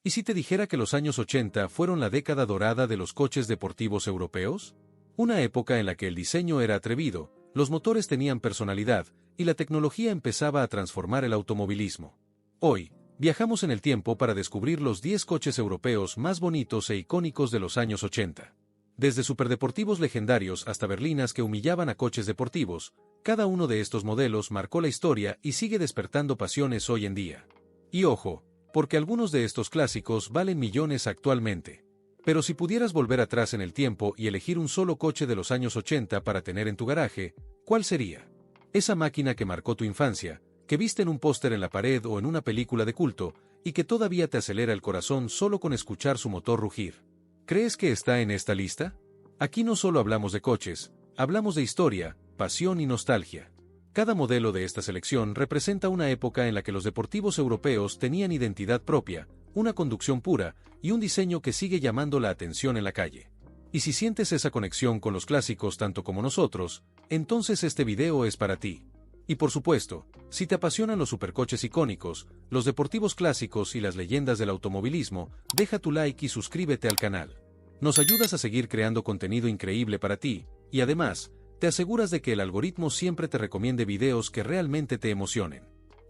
¿Y si te dijera que los años 80 fueron la década dorada de los coches deportivos europeos? Una época en la que el diseño era atrevido, los motores tenían personalidad, y la tecnología empezaba a transformar el automovilismo. Hoy, viajamos en el tiempo para descubrir los 10 coches europeos más bonitos e icónicos de los años 80. Desde superdeportivos legendarios hasta berlinas que humillaban a coches deportivos, cada uno de estos modelos marcó la historia y sigue despertando pasiones hoy en día. Y ojo, porque algunos de estos clásicos valen millones actualmente. Pero si pudieras volver atrás en el tiempo y elegir un solo coche de los años 80 para tener en tu garaje, ¿cuál sería? Esa máquina que marcó tu infancia, que viste en un póster en la pared o en una película de culto, y que todavía te acelera el corazón solo con escuchar su motor rugir. ¿Crees que está en esta lista? Aquí no solo hablamos de coches, hablamos de historia, pasión y nostalgia. Cada modelo de esta selección representa una época en la que los deportivos europeos tenían identidad propia, una conducción pura y un diseño que sigue llamando la atención en la calle. Y si sientes esa conexión con los clásicos tanto como nosotros, entonces este video es para ti. Y por supuesto, si te apasionan los supercoches icónicos, los deportivos clásicos y las leyendas del automovilismo, deja tu like y suscríbete al canal. Nos ayudas a seguir creando contenido increíble para ti, y además, te aseguras de que el algoritmo siempre te recomiende videos que realmente te emocionen.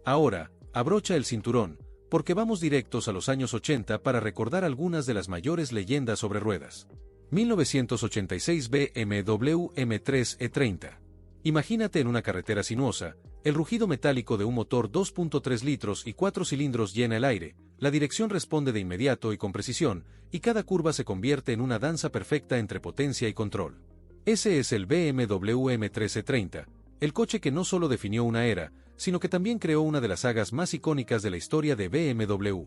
Ahora, abrocha el cinturón, porque vamos directos a los años 80 para recordar algunas de las mayores leyendas sobre ruedas. 1986 BMW M3 E30. Imagínate en una carretera sinuosa, el rugido metálico de un motor 2.3 litros y 4 cilindros llena el aire, la dirección responde de inmediato y con precisión, y cada curva se convierte en una danza perfecta entre potencia y control. Ese es el BMW M3 E30, el coche que no solo definió una era, sino que también creó una de las sagas más icónicas de la historia de BMW.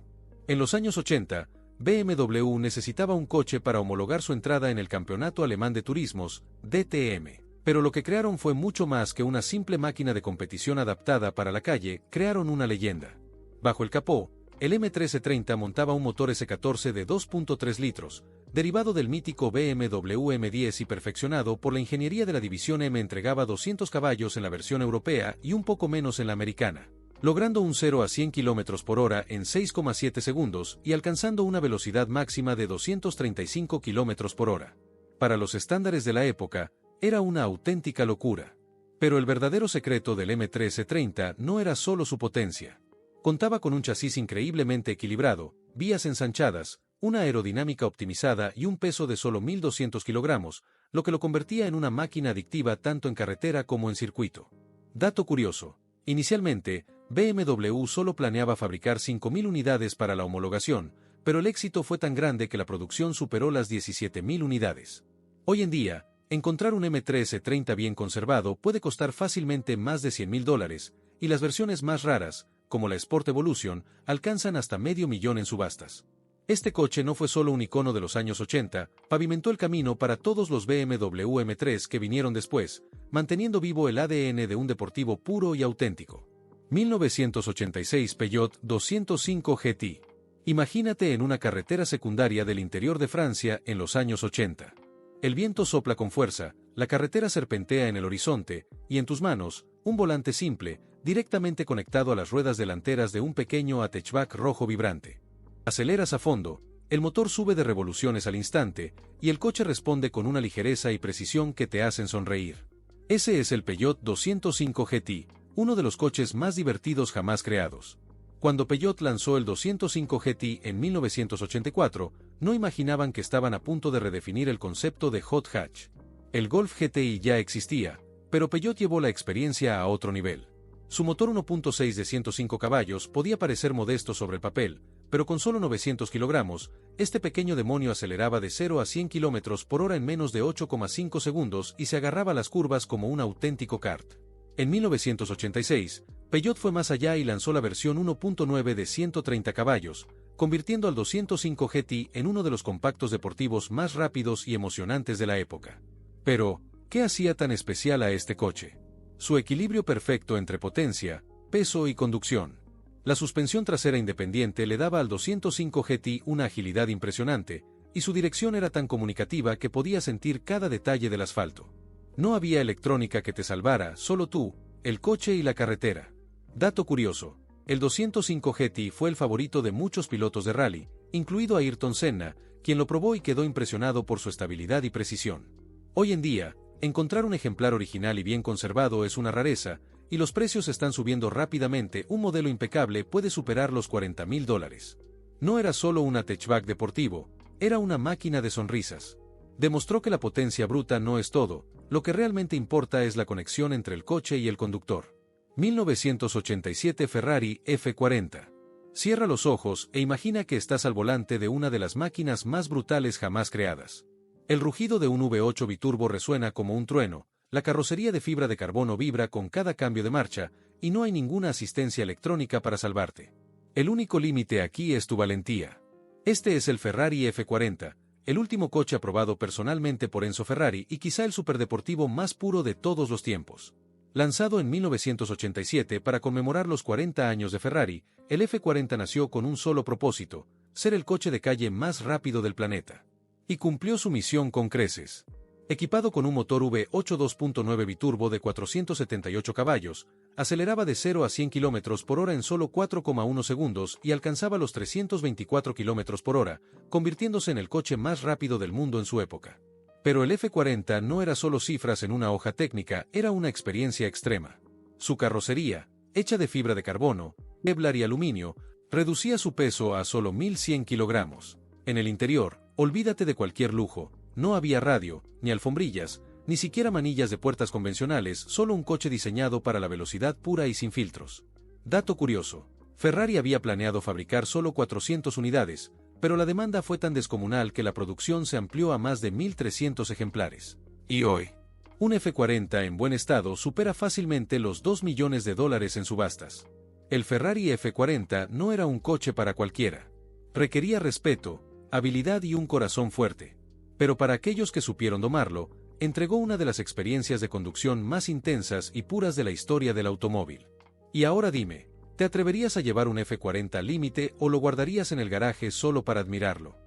En los años 80, BMW necesitaba un coche para homologar su entrada en el Campeonato Alemán de Turismos, DTM. Pero lo que crearon fue mucho más que una simple máquina de competición adaptada para la calle, crearon una leyenda. Bajo el capó, el M3 E30 montaba un motor S14 de 2.3 litros, derivado del mítico BMW M10 y perfeccionado por la ingeniería de la división M. Entregaba 200 caballos en la versión europea y un poco menos en la americana, logrando un 0 a 100 km por hora en 6,7 segundos y alcanzando una velocidad máxima de 235 km por hora. Para los estándares de la época, era una auténtica locura. Pero el verdadero secreto del M3 E30 no era solo su potencia. Contaba con un chasis increíblemente equilibrado, vías ensanchadas, una aerodinámica optimizada y un peso de solo 1.200 kilogramos, lo que lo convertía en una máquina adictiva tanto en carretera como en circuito. Dato curioso: inicialmente, BMW solo planeaba fabricar 5.000 unidades para la homologación, pero el éxito fue tan grande que la producción superó las 17.000 unidades. Hoy en día, encontrar un M3 E30 bien conservado puede costar fácilmente más de $100.000, y las versiones más raras, como la Sport Evolution, alcanzan hasta $500,000 en subastas. Este coche no fue solo un icono de los años 80, pavimentó el camino para todos los BMW M3 que vinieron después, manteniendo vivo el ADN de un deportivo puro y auténtico. 1986 Peugeot 205 GT. Imagínate en una carretera secundaria del interior de Francia en los años 80. El viento sopla con fuerza, la carretera serpentea en el horizonte, y en tus manos, un volante simple, directamente conectado a las ruedas delanteras de un pequeño hatchback rojo vibrante. Aceleras a fondo, el motor sube de revoluciones al instante, y el coche responde con una ligereza y precisión que te hacen sonreír. Ese es el Peugeot 205 GT, uno de los coches más divertidos jamás creados. Cuando Peugeot lanzó el 205 GT en 1984, no imaginaban que estaban a punto de redefinir el concepto de hot hatch. El Golf GTI ya existía, pero Peugeot llevó la experiencia a otro nivel. Su motor 1.6 de 105 caballos podía parecer modesto sobre el papel, pero con solo 900 kilogramos, este pequeño demonio aceleraba de 0 a 100 km por hora en menos de 8,5 segundos y se agarraba a las curvas como un auténtico kart. En 1986, Peugeot fue más allá y lanzó la versión 1.9 de 130 caballos, convirtiendo al 205 GT en uno de los compactos deportivos más rápidos y emocionantes de la época. Pero, ¿qué hacía tan especial a este coche? Su equilibrio perfecto entre potencia, peso y conducción. La suspensión trasera independiente le daba al 205 GT una agilidad impresionante, y su dirección era tan comunicativa que podía sentir cada detalle del asfalto. No había electrónica que te salvara, solo tú, el coche y la carretera. Dato curioso: el 205 GT fue el favorito de muchos pilotos de rally, incluido Ayrton Senna, quien lo probó y quedó impresionado por su estabilidad y precisión. Hoy en día, encontrar un ejemplar original y bien conservado es una rareza, y los precios están subiendo rápidamente. Un modelo impecable puede superar los $40,000. No era solo un hatchback deportivo, era una máquina de sonrisas. Demostró que la potencia bruta no es todo, lo que realmente importa es la conexión entre el coche y el conductor. 1987 Ferrari F40. Cierra los ojos e imagina que estás al volante de una de las máquinas más brutales jamás creadas. El rugido de un V8 biturbo resuena como un trueno, la carrocería de fibra de carbono vibra con cada cambio de marcha, y no hay ninguna asistencia electrónica para salvarte. El único límite aquí es tu valentía. Este es el Ferrari F40, el último coche aprobado personalmente por Enzo Ferrari y quizá el superdeportivo más puro de todos los tiempos. Lanzado en 1987 para conmemorar los 40 años de Ferrari, el F40 nació con un solo propósito: ser el coche de calle más rápido del planeta. Y cumplió su misión con creces. Equipado con un motor V8 2.9 biturbo de 478 caballos, aceleraba de 0 a 100 km por hora en solo 4,1 segundos y alcanzaba los 324 km por hora, convirtiéndose en el coche más rápido del mundo en su época. Pero el F40 no era solo cifras en una hoja técnica, era una experiencia extrema. Su carrocería, hecha de fibra de carbono, Kevlar y aluminio, reducía su peso a solo 1.100 kilogramos. En el interior, olvídate de cualquier lujo, no había radio, ni alfombrillas, ni siquiera manillas de puertas convencionales, solo un coche diseñado para la velocidad pura y sin filtros. Dato curioso: Ferrari había planeado fabricar solo 400 unidades, pero la demanda fue tan descomunal que la producción se amplió a más de 1.300 ejemplares. Y hoy, un F40 en buen estado supera fácilmente los $2 millones en subastas. El Ferrari F40 no era un coche para cualquiera. Requería respeto, habilidad y un corazón fuerte. Pero para aquellos que supieron domarlo, entregó una de las experiencias de conducción más intensas y puras de la historia del automóvil. Y ahora dime, ¿te atreverías a llevar un F40 al límite o lo guardarías en el garaje solo para admirarlo?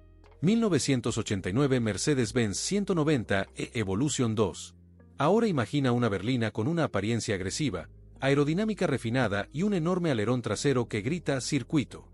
1989 Mercedes-Benz 190 Evolution 2. Ahora imagina una berlina con una apariencia agresiva, aerodinámica refinada y un enorme alerón trasero que grita circuito.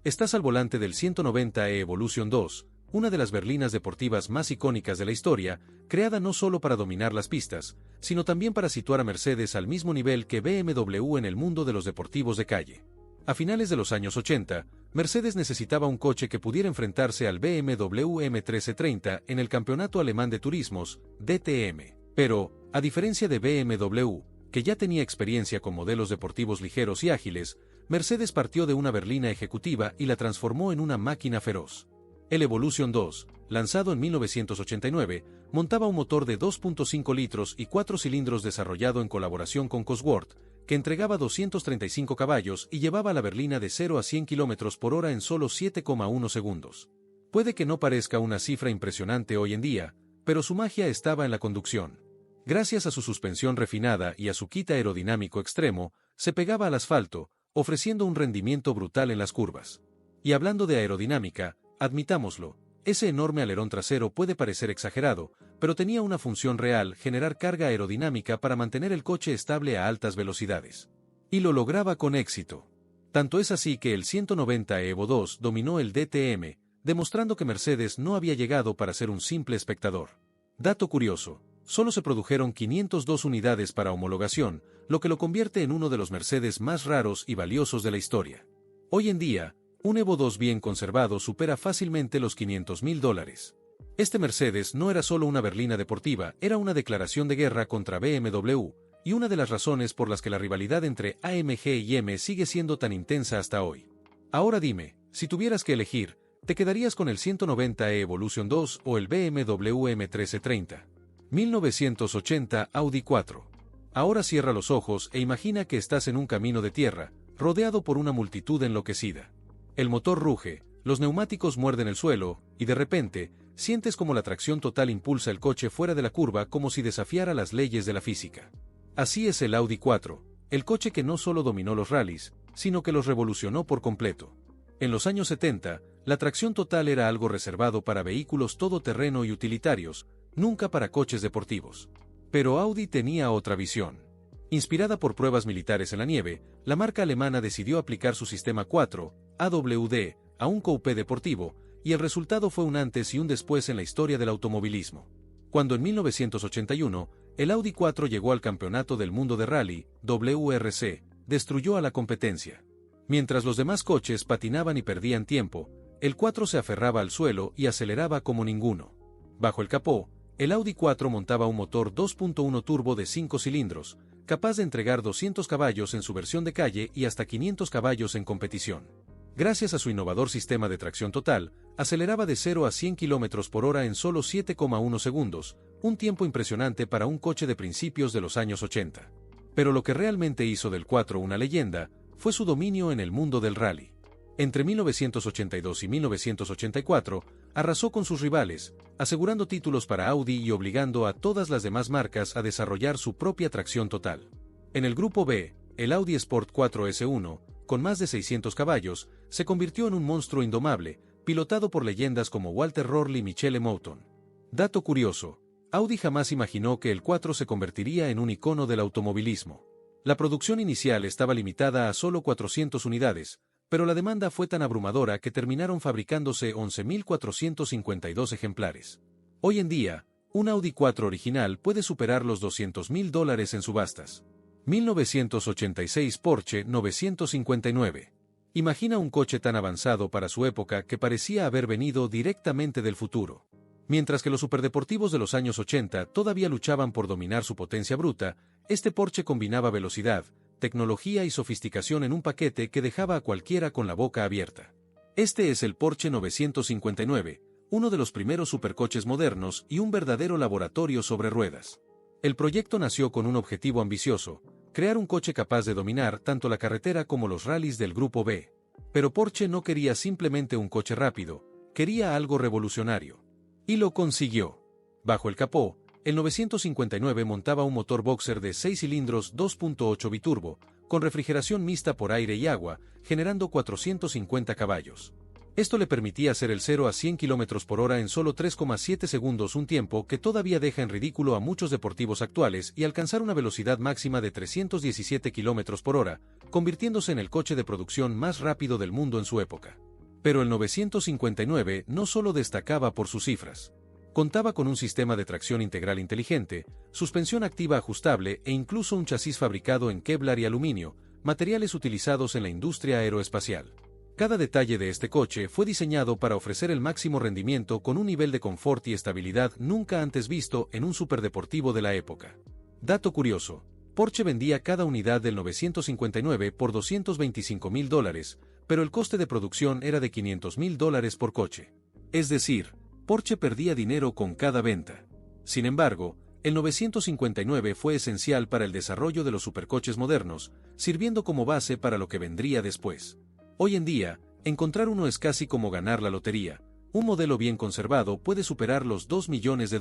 Estás al volante del 190 Evolution 2, una de las berlinas deportivas más icónicas de la historia, creada no solo para dominar las pistas, sino también para situar a Mercedes al mismo nivel que BMW en el mundo de los deportivos de calle. A finales de los años 80, Mercedes necesitaba un coche que pudiera enfrentarse al BMW M1330 en el Campeonato Alemán de Turismos, DTM. Pero, a diferencia de BMW, que ya tenía experiencia con modelos deportivos ligeros y ágiles, Mercedes partió de una berlina ejecutiva y la transformó en una máquina feroz. El Evolution 2, lanzado en 1989, montaba un motor de 2.5 litros y 4 cilindros desarrollado en colaboración con Cosworth, que entregaba 235 caballos y llevaba la berlina de 0 a 100 km por hora en solo 7,1 segundos. Puede que no parezca una cifra impresionante hoy en día, pero su magia estaba en la conducción. Gracias a su suspensión refinada y a su kit aerodinámico extremo, se pegaba al asfalto, ofreciendo un rendimiento brutal en las curvas. Y hablando de aerodinámica, admitámoslo, ese enorme alerón trasero puede parecer exagerado, pero tenía una función real: generar carga aerodinámica para mantener el coche estable a altas velocidades. Y lo lograba con éxito. Tanto es así que el 190 Evo 2 dominó el DTM, demostrando que Mercedes no había llegado para ser un simple espectador. Dato curioso: solo se produjeron 502 unidades para homologación, lo que lo convierte en uno de los Mercedes más raros y valiosos de la historia. Hoy en día, un Evo 2 bien conservado supera fácilmente los $500,000. Este Mercedes no era solo una berlina deportiva, era una declaración de guerra contra BMW, y una de las razones por las que la rivalidad entre AMG y M sigue siendo tan intensa hasta hoy. Ahora dime, si tuvieras que elegir, ¿te quedarías con el 190 Evolution 2 o el BMW M1330? 1980 Audi 4. Ahora cierra los ojos e imagina que estás en un camino de tierra, rodeado por una multitud enloquecida. El motor ruge, los neumáticos muerden el suelo, y de repente, sientes como la tracción total impulsa el coche fuera de la curva como si desafiara las leyes de la física. Así es el Audi 4, el coche que no solo dominó los rallies, sino que los revolucionó por completo. En los años 70, la tracción total era algo reservado para vehículos todoterreno y utilitarios, nunca para coches deportivos. Pero Audi tenía otra visión. Inspirada por pruebas militares en la nieve, la marca alemana decidió aplicar su sistema 4, AWD, a un coupé deportivo, y el resultado fue un antes y un después en la historia del automovilismo. Cuando en 1981, el Audi 4 llegó al Campeonato del Mundo de Rally, WRC, destruyó a la competencia. Mientras los demás coches patinaban y perdían tiempo, el 4 se aferraba al suelo y aceleraba como ninguno. Bajo el capó, el Audi 4 montaba un motor 2.1 turbo de 5 cilindros, capaz de entregar 200 caballos en su versión de calle y hasta 500 caballos en competición. Gracias a su innovador sistema de tracción total, aceleraba de 0 a 100 km por hora en solo 7,1 segundos, un tiempo impresionante para un coche de principios de los años 80. Pero lo que realmente hizo del 4 una leyenda, fue su dominio en el mundo del rally. Entre 1982 y 1984, arrasó con sus rivales, asegurando títulos para Audi y obligando a todas las demás marcas a desarrollar su propia tracción total. En el grupo B, el Audi Sport 4 S1, con más de 600 caballos, se convirtió en un monstruo indomable, pilotado por leyendas como Walter Röhrl y Michele Mouton. Dato curioso, Audi jamás imaginó que el 4 se convertiría en un icono del automovilismo. La producción inicial estaba limitada a solo 400 unidades, pero la demanda fue tan abrumadora que terminaron fabricándose 11.452 ejemplares. Hoy en día, un Audi 4 original puede superar los $200.000 en subastas. 1986 Porsche 959. Imagina un coche tan avanzado para su época que parecía haber venido directamente del futuro. Mientras que los superdeportivos de los años 80 todavía luchaban por dominar su potencia bruta, este Porsche combinaba velocidad, tecnología y sofisticación en un paquete que dejaba a cualquiera con la boca abierta. Este es el Porsche 959, uno de los primeros supercoches modernos y un verdadero laboratorio sobre ruedas. El proyecto nació con un objetivo ambicioso: crear un coche capaz de dominar tanto la carretera como los rallies del Grupo B. Pero Porsche no quería simplemente un coche rápido, quería algo revolucionario. Y lo consiguió. Bajo el capó, el 959 montaba un motor boxer de 6 cilindros 2.8 biturbo, con refrigeración mixta por aire y agua, generando 450 caballos. Esto le permitía hacer el 0 a 100 km por hora en solo 3,7 segundos, un tiempo que todavía deja en ridículo a muchos deportivos actuales, y alcanzar una velocidad máxima de 317 km por hora, convirtiéndose en el coche de producción más rápido del mundo en su época. Pero el 959 no solo destacaba por sus cifras. Contaba con un sistema de tracción integral inteligente, suspensión activa ajustable e incluso un chasis fabricado en Kevlar y aluminio, materiales utilizados en la industria aeroespacial. Cada detalle de este coche fue diseñado para ofrecer el máximo rendimiento con un nivel de confort y estabilidad nunca antes visto en un superdeportivo de la época. Dato curioso, Porsche vendía cada unidad del 959 por $225.000, pero el coste de producción era de $500.000 por coche. Es decir, Porsche perdía dinero con cada venta. Sin embargo, el 959 fue esencial para el desarrollo de los supercoches modernos, sirviendo como base para lo que vendría después. Hoy en día, encontrar uno es casi como ganar la lotería. Un modelo bien conservado puede superar los $2 millones.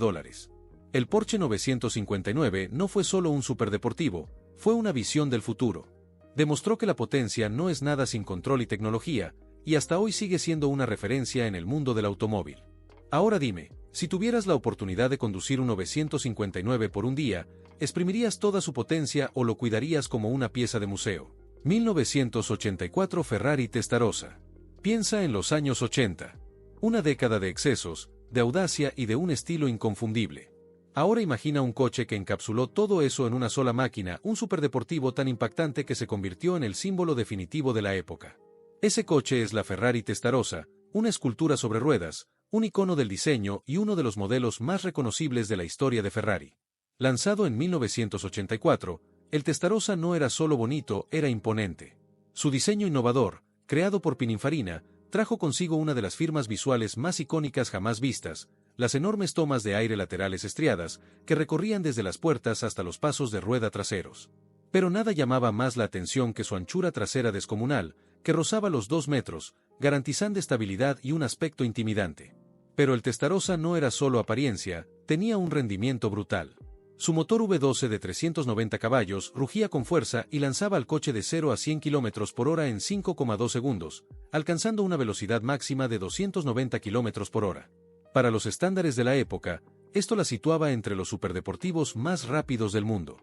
El Porsche 959 no fue solo un superdeportivo, fue una visión del futuro. Demostró que la potencia no es nada sin control y tecnología, y hasta hoy sigue siendo una referencia en el mundo del automóvil. Ahora dime, si tuvieras la oportunidad de conducir un 959 por un día, ¿exprimirías toda su potencia o lo cuidarías como una pieza de museo? 1984 Ferrari Testarossa. Piensa en los años 80. Una década de excesos, de audacia y de un estilo inconfundible. Ahora imagina un coche que encapsuló todo eso en una sola máquina, un superdeportivo tan impactante que se convirtió en el símbolo definitivo de la época. Ese coche es la Ferrari Testarossa, una escultura sobre ruedas, un icono del diseño y uno de los modelos más reconocibles de la historia de Ferrari. Lanzado en 1984, el Testarossa no era solo bonito, era imponente. Su diseño innovador, creado por Pininfarina, trajo consigo una de las firmas visuales más icónicas jamás vistas: las enormes tomas de aire laterales estriadas, que recorrían desde las puertas hasta los pasos de rueda traseros. Pero nada llamaba más la atención que su anchura trasera descomunal, que rozaba los 2 metros, garantizando estabilidad y un aspecto intimidante. Pero el Testarossa no era solo apariencia, tenía un rendimiento brutal. Su motor V12 de 390 caballos rugía con fuerza y lanzaba al coche de 0 a 100 km por hora en 5,2 segundos, alcanzando una velocidad máxima de 290 km por hora. Para los estándares de la época, esto la situaba entre los superdeportivos más rápidos del mundo.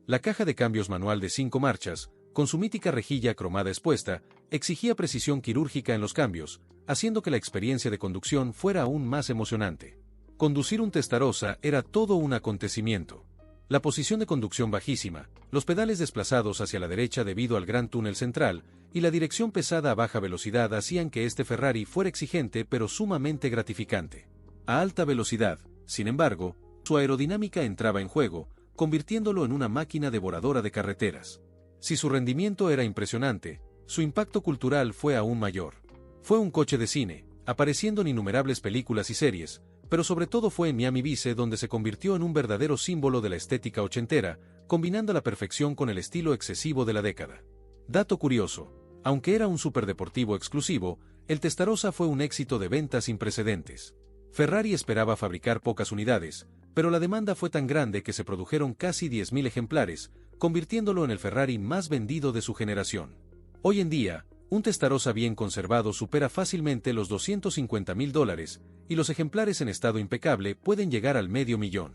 La caja de cambios manual de 5 marchas, con su mítica rejilla cromada expuesta, exigía precisión quirúrgica en los cambios, haciendo que la experiencia de conducción fuera aún más emocionante. Conducir un Testarossa era todo un acontecimiento. La posición de conducción bajísima, los pedales desplazados hacia la derecha debido al gran túnel central, y la dirección pesada a baja velocidad hacían que este Ferrari fuera exigente pero sumamente gratificante. A alta velocidad, sin embargo, su aerodinámica entraba en juego, convirtiéndolo en una máquina devoradora de carreteras. Si su rendimiento era impresionante, su impacto cultural fue aún mayor. Fue un coche de cine, apareciendo en innumerables películas y series, pero sobre todo fue en Miami Vice donde se convirtió en un verdadero símbolo de la estética ochentera, combinando la perfección con el estilo excesivo de la década. Dato curioso, aunque era un superdeportivo exclusivo, el Testarossa fue un éxito de ventas sin precedentes. Ferrari esperaba fabricar pocas unidades, pero la demanda fue tan grande que se produjeron casi 10.000 ejemplares, convirtiéndolo en el Ferrari más vendido de su generación. Hoy en día, un Testarossa bien conservado supera fácilmente los $250.000, y los ejemplares en estado impecable pueden llegar al $500.000.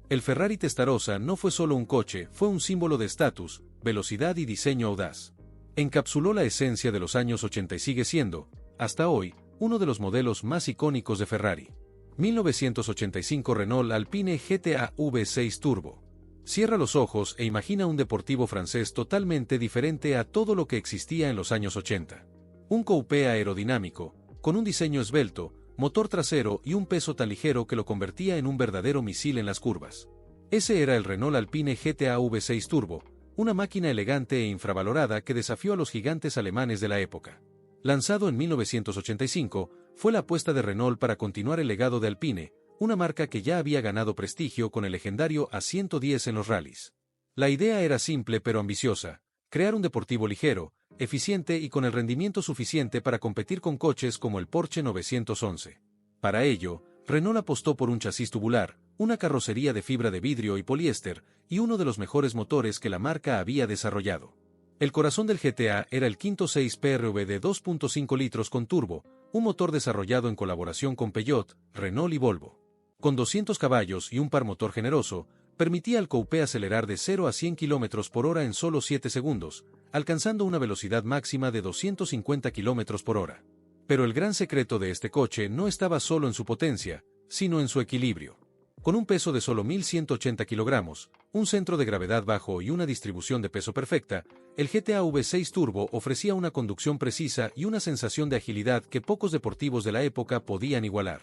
El Ferrari Testarossa no fue solo un coche, fue un símbolo de estatus, velocidad y diseño audaz. Encapsuló la esencia de los años 80 y sigue siendo, hasta hoy, uno de los modelos más icónicos de Ferrari. 1985 Renault Alpine GTA V6 Turbo. Cierra los ojos e imagina un deportivo francés totalmente diferente a todo lo que existía en los años 80. Un coupé aerodinámico, con un diseño esbelto, motor trasero y un peso tan ligero que lo convertía en un verdadero misil en las curvas. Ese era el Renault Alpine GTA V6 Turbo, una máquina elegante e infravalorada que desafió a los gigantes alemanes de la época. Lanzado en 1985, fue la apuesta de Renault para continuar el legado de Alpine, una marca que ya había ganado prestigio con el legendario A110 en los rallies. La idea era simple pero ambiciosa: crear un deportivo ligero, eficiente y con el rendimiento suficiente para competir con coches como el Porsche 911. Para ello, Renault apostó por un chasis tubular, una carrocería de fibra de vidrio y poliéster, y uno de los mejores motores que la marca había desarrollado. El corazón del GTA era el 5.6 PRV de 2.5 litros con turbo, un motor desarrollado en colaboración con Peugeot, Renault y Volvo. Con 200 caballos y un par motor generoso, permitía al coupé acelerar de 0 a 100 km por hora en solo 7 segundos, alcanzando una velocidad máxima de 250 km por hora. Pero el gran secreto de este coche no estaba solo en su potencia, sino en su equilibrio. Con un peso de solo 1.180 kilogramos, un centro de gravedad bajo y una distribución de peso perfecta, el GTA V6 Turbo ofrecía una conducción precisa y una sensación de agilidad que pocos deportivos de la época podían igualar.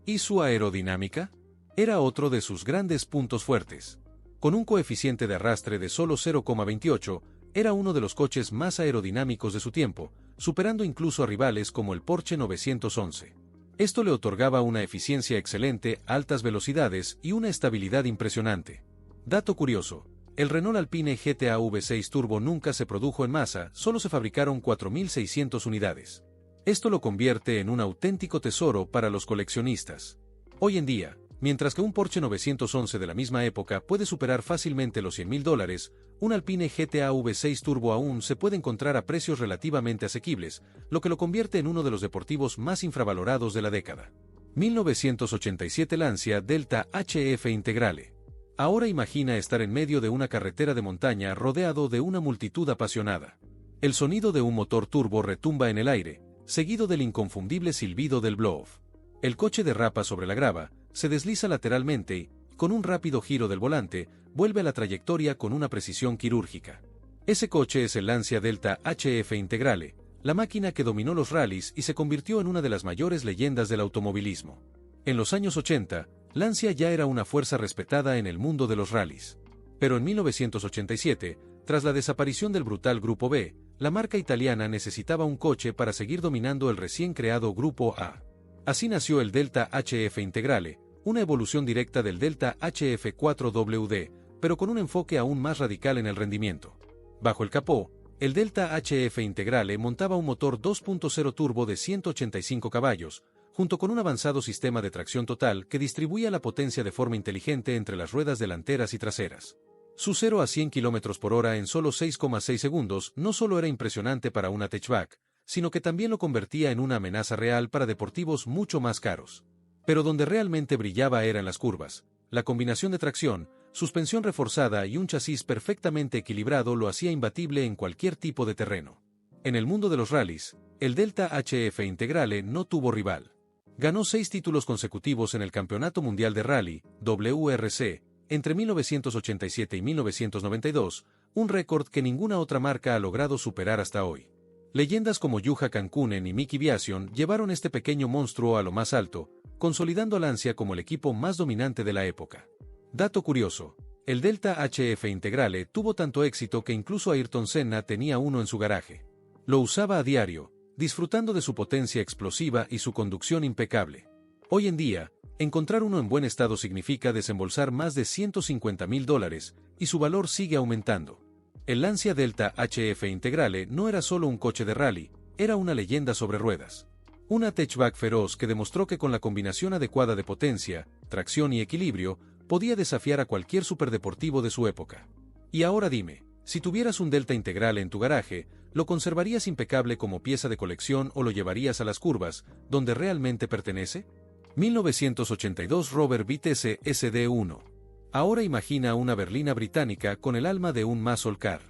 ¿Y su aerodinámica? Era otro de sus grandes puntos fuertes. Con un coeficiente de arrastre de solo 0,28, era uno de los coches más aerodinámicos de su tiempo, superando incluso a rivales como el Porsche 911. Esto le otorgaba una eficiencia excelente, altas velocidades y una estabilidad impresionante. Dato curioso: el Renault Alpine GTA V6 Turbo nunca se produjo en masa, solo se fabricaron 4.600 unidades. Esto lo convierte en un auténtico tesoro para los coleccionistas. Hoy en día, mientras que un Porsche 911 de la misma época puede superar fácilmente los $100.000, un Alpine GTA V6 Turbo aún se puede encontrar a precios relativamente asequibles, lo que lo convierte en uno de los deportivos más infravalorados de la década. 1987 Lancia Delta HF Integrale. Ahora imagina estar en medio de una carretera de montaña rodeado de una multitud apasionada. El sonido de un motor turbo retumba en el aire, seguido del inconfundible silbido del blow-off. El coche derrapa sobre la grava, se desliza lateralmente y, con un rápido giro del volante, vuelve a la trayectoria con una precisión quirúrgica. Ese coche es el Lancia Delta HF Integrale, la máquina que dominó los rallies y se convirtió en una de las mayores leyendas del automovilismo. En los años 80, Lancia ya era una fuerza respetada en el mundo de los rallies. Pero en 1987, tras la desaparición del brutal Grupo B, la marca italiana necesitaba un coche para seguir dominando el recién creado Grupo A. Así nació el Delta HF Integrale, una evolución directa del Delta HF4WD, pero con un enfoque aún más radical en el rendimiento. Bajo el capó, el Delta HF Integrale montaba un motor 2.0 turbo de 185 caballos, junto con un avanzado sistema de tracción total que distribuía la potencia de forma inteligente entre las ruedas delanteras y traseras. Su 0 a 100 km por hora en solo 6,6 segundos no solo era impresionante para una hatchback, sino que también lo convertía en una amenaza real para deportivos mucho más caros. Pero donde realmente brillaba era en las curvas. La combinación de tracción, suspensión reforzada y un chasis perfectamente equilibrado lo hacía imbatible en cualquier tipo de terreno. En el mundo de los rallies, el Delta HF Integrale no tuvo rival. Ganó 6 títulos consecutivos en el Campeonato Mundial de Rally, WRC, entre 1987 y 1992, un récord que ninguna otra marca ha logrado superar hasta hoy. Leyendas como Juha Kankkunen y Miki Biasion llevaron este pequeño monstruo a lo más alto, consolidando a Lancia como el equipo más dominante de la época. Dato curioso, el Delta HF Integrale tuvo tanto éxito que incluso Ayrton Senna tenía uno en su garaje. Lo usaba a diario, disfrutando de su potencia explosiva y su conducción impecable. Hoy en día, encontrar uno en buen estado significa desembolsar más de $150.000 y su valor sigue aumentando. El Lancia Delta HF Integrale no era solo un coche de rally, era una leyenda sobre ruedas. Un hatchback feroz que demostró que con la combinación adecuada de potencia, tracción y equilibrio, podía desafiar a cualquier superdeportivo de su época. Y ahora dime, si tuvieras un Delta Integrale en tu garaje, ¿lo conservarías impecable como pieza de colección o lo llevarías a las curvas, donde realmente pertenece? 1982 Robert Vitesse SD1. Ahora imagina una berlina británica con el alma de un muscle car.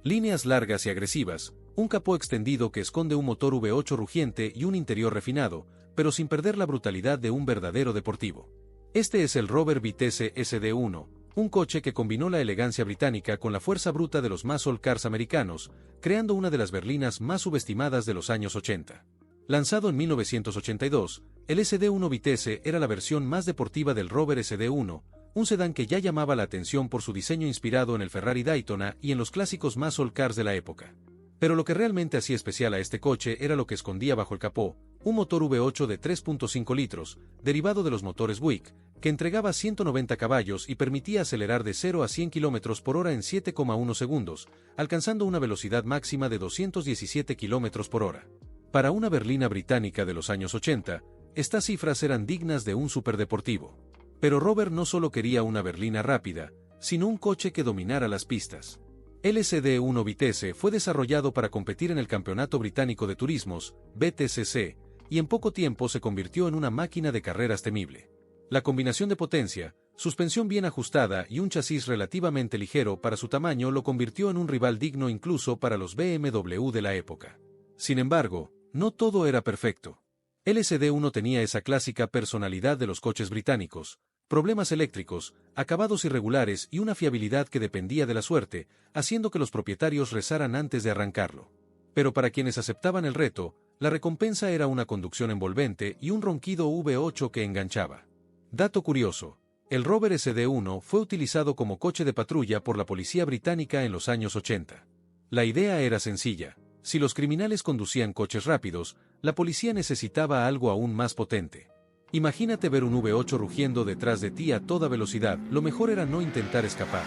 Líneas largas y agresivas, un capó extendido que esconde un motor V8 rugiente y un interior refinado, pero sin perder la brutalidad de un verdadero deportivo. Este es el Robert Vitesse SD1, un coche que combinó la elegancia británica con la fuerza bruta de los muscle cars americanos, creando una de las berlinas más subestimadas de los años 80. Lanzado en 1982, el SD1 Vitesse era la versión más deportiva del Rover SD1, un sedán que ya llamaba la atención por su diseño inspirado en el Ferrari Daytona y en los clásicos muscle cars de la época. Pero lo que realmente hacía especial a este coche era lo que escondía bajo el capó, un motor V8 de 3.5 litros, derivado de los motores Buick, que entregaba 190 caballos y permitía acelerar de 0 a 100 km por hora en 7,1 segundos, alcanzando una velocidad máxima de 217 km por hora. Para una berlina británica de los años 80, estas cifras eran dignas de un superdeportivo. Pero Robert no solo quería una berlina rápida, sino un coche que dominara las pistas. El SD1 Vitesse fue desarrollado para competir en el Campeonato Británico de Turismos, BTCC, y en poco tiempo se convirtió en una máquina de carreras temible. La combinación de potencia, suspensión bien ajustada y un chasis relativamente ligero para su tamaño lo convirtió en un rival digno incluso para los BMW de la época. Sin embargo, no todo era perfecto. El SD1 tenía esa clásica personalidad de los coches británicos, problemas eléctricos, acabados irregulares y una fiabilidad que dependía de la suerte, haciendo que los propietarios rezaran antes de arrancarlo. Pero para quienes aceptaban el reto, la recompensa era una conducción envolvente y un ronquido V8 que enganchaba. Dato curioso, el Rover SD1 fue utilizado como coche de patrulla por la policía británica en los años 80. La idea era sencilla. Si los criminales conducían coches rápidos, la policía necesitaba algo aún más potente. Imagínate ver un V8 rugiendo detrás de ti a toda velocidad, lo mejor era no intentar escapar.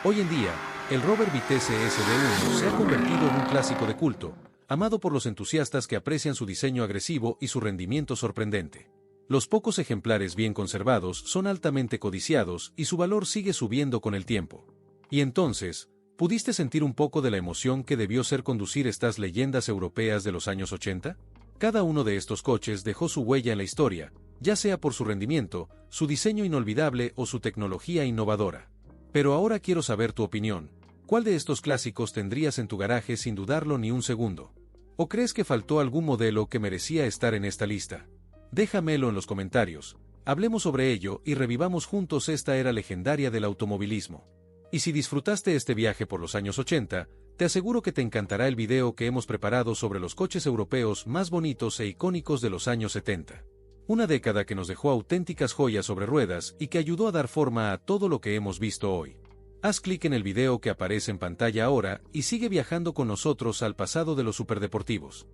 Hoy en día, el Robert Vitesse SD1 se ha convertido en un clásico de culto, amado por los entusiastas que aprecian su diseño agresivo y su rendimiento sorprendente. Los pocos ejemplares bien conservados son altamente codiciados y su valor sigue subiendo con el tiempo. Y entonces, ¿pudiste sentir un poco de la emoción que debió ser conducir estas leyendas europeas de los años 80? Cada uno de estos coches dejó su huella en la historia, ya sea por su rendimiento, su diseño inolvidable o su tecnología innovadora. Pero ahora quiero saber tu opinión. ¿Cuál de estos clásicos tendrías en tu garaje sin dudarlo ni un segundo? ¿O crees que faltó algún modelo que merecía estar en esta lista? Déjamelo en los comentarios, hablemos sobre ello y revivamos juntos esta era legendaria del automovilismo. Y si disfrutaste este viaje por los años 80, te aseguro que te encantará el video que hemos preparado sobre los coches europeos más bonitos e icónicos de los años 70. Una década que nos dejó auténticas joyas sobre ruedas y que ayudó a dar forma a todo lo que hemos visto hoy. Haz clic en el video que aparece en pantalla ahora y sigue viajando con nosotros al pasado de los superdeportivos.